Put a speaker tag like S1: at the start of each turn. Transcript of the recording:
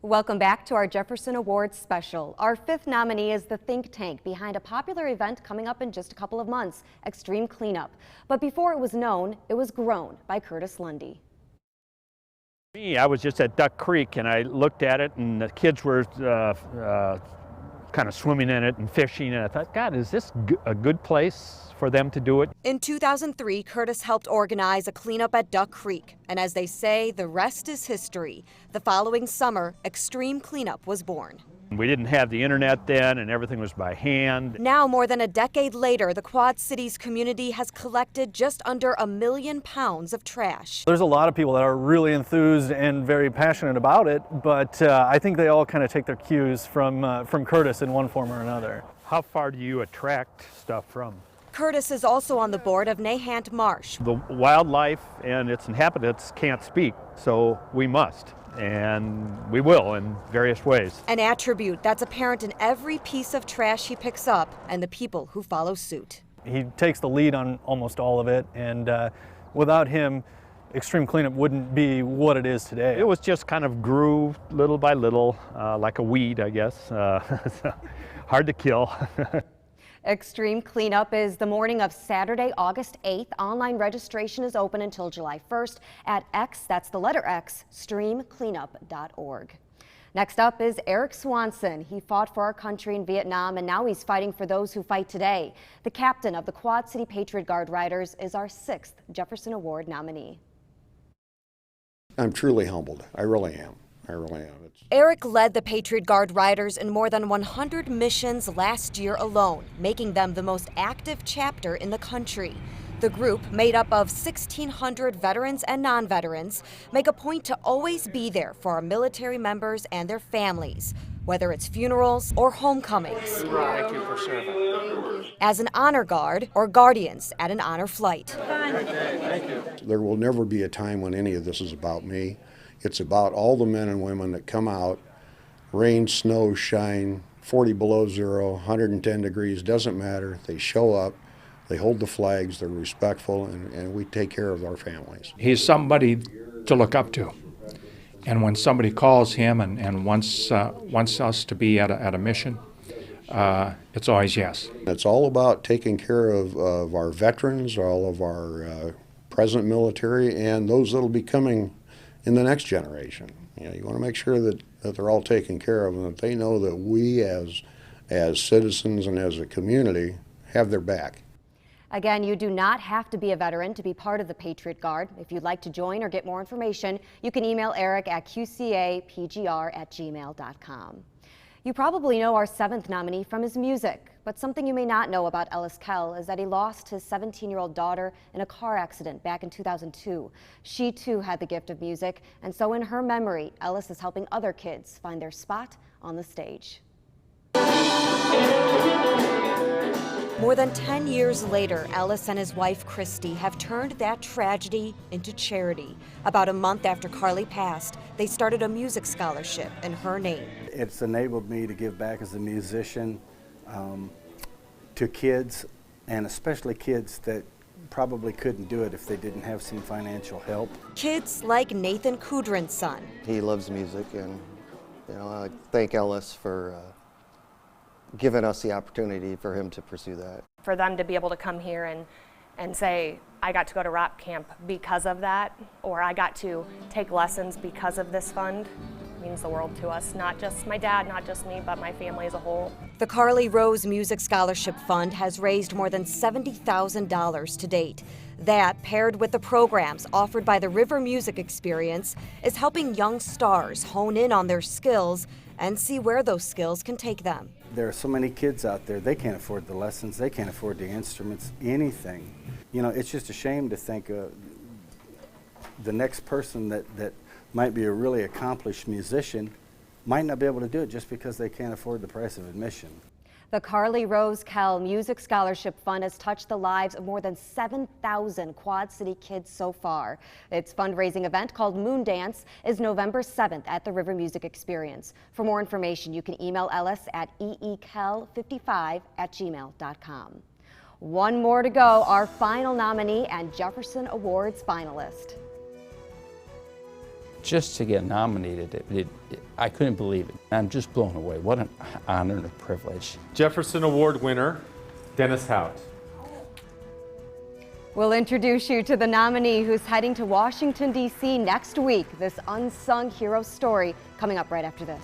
S1: Welcome back to our Jefferson Awards special. Our fifth nominee is the think tank behind a popular event coming up in just a couple of months, Extreme Cleanup. But before it was known, it was grown by Curtis Lundy.
S2: I was just at Duck Creek and I looked at it and the kids were kind of swimming in it and fishing, and I thought, God, is this a good place for them to do it?
S1: In 2003, Curtis helped organize a cleanup at Duck Creek, and as they say, the rest is history. The following summer, Extreme Cleanup was born.
S2: We didn't have the internet then, and everything was by hand.
S1: Now, more than a decade later, the Quad Cities community has collected just under 1 million pounds of trash.
S3: There's a lot of people that are really enthused and very passionate about it, but I think they all kind of take their cues from Curtis in one form or another.
S2: How far do you attract stuff from?
S1: Curtis is also on the board of Nahant Marsh.
S2: The wildlife and its inhabitants can't speak, so we must. And we will in various ways.
S1: An attribute that's apparent in every piece of trash he picks up and the people who follow suit.
S3: He takes the lead on almost all of it, and without him, Extreme Cleanup wouldn't be what it is today.
S2: It was just kind of grew little by little, like a weed, I guess. Hard to kill.
S1: Extreme Cleanup is the morning of Saturday, August 8th. Online registration is open until July 1st at X, that's the letter X, streamcleanup.org. Next up is Eric Swanson. He fought for our country in Vietnam, and now he's fighting for those who fight today. The captain of the Quad City Patriot Guard Riders is our 6th Jefferson Award nominee.
S4: I'm truly humbled. I really am. I really am.
S1: Eric led the Patriot Guard Riders in more than 100 missions last year alone, making them the most active chapter in the country. The group, made up of 1,600 veterans and non-veterans, make a point to always be there for our military members and their families, whether it's funerals or homecomings.
S5: Thank you for serving.
S1: As an honor guard or guardians at an honor flight.
S5: Thank you.
S4: There will never be a time when any of this is about me. It's about all the men and women that come out, rain, snow, shine, 40 below zero, 110 degrees, doesn't matter. They show up, they hold the flags, they're respectful, and we take care of our families.
S5: He's somebody to look up to. And when somebody calls him and wants us to be at a mission, it's always yes.
S4: It's all about taking care of our veterans, all of our present military, and those that'll be coming in the next generation. You know, you want to make sure that they're all taken care of and that they know that we as citizens and as a community have their back.
S1: Again, you do not have to be a veteran to be part of the Patriot Guard. If you'd like to join or get more information, you can email Eric at qcapgr@gmail.com. You probably know our 7th nominee from his music, but something you may not know about Ellis Kell is that he lost his 17-year-old daughter in a car accident back in 2002. She too had the gift of music, and so in her memory, Ellis is helping other kids find their spot on the stage. More than 10 years later, Ellis and his wife, Christy, have turned that tragedy into charity. About a month after Carly passed, they started a music scholarship in her name.
S6: It's enabled me to give back as a musician to kids, and especially kids that probably couldn't do it if they didn't have some financial help.
S1: Kids like Nathan Kudrin's son.
S7: He loves music, and I thank Ellis for given us the opportunity for him to pursue that.
S8: For them to be able to come here and say, I got to go to rock camp because of that, or I got to take lessons because of this fund, means the world to us. Not just my dad, not just me, but my family as a whole.
S1: The Carly Rose Music Scholarship Fund has raised more than $70,000 to date. That, paired with the programs offered by the River Music Experience, is helping young stars hone in on their skills and see where those skills can take them.
S6: There are so many kids out there, they can't afford the lessons, they can't afford the instruments, anything. You know, it's just a shame to think the next person that might be a really accomplished musician might not be able to do it just because they can't afford the price of admission.
S1: The Carly Rose Kell Music Scholarship Fund has touched the lives of more than 7,000 Quad City kids so far. Its fundraising event, called Moon Dance, is November 7th at the River Music Experience. For more information, you can email Ellis at eekell55@gmail.com. One more to go, our final nominee and Jefferson Awards finalist.
S9: just to get nominated, I couldn't believe it. I'm just blown away. What an honor and a privilege.
S10: Jefferson Award winner, Dennis Hout.
S1: We'll introduce you to the nominee who's heading to Washington, D.C. next week. This unsung hero story coming up right after this.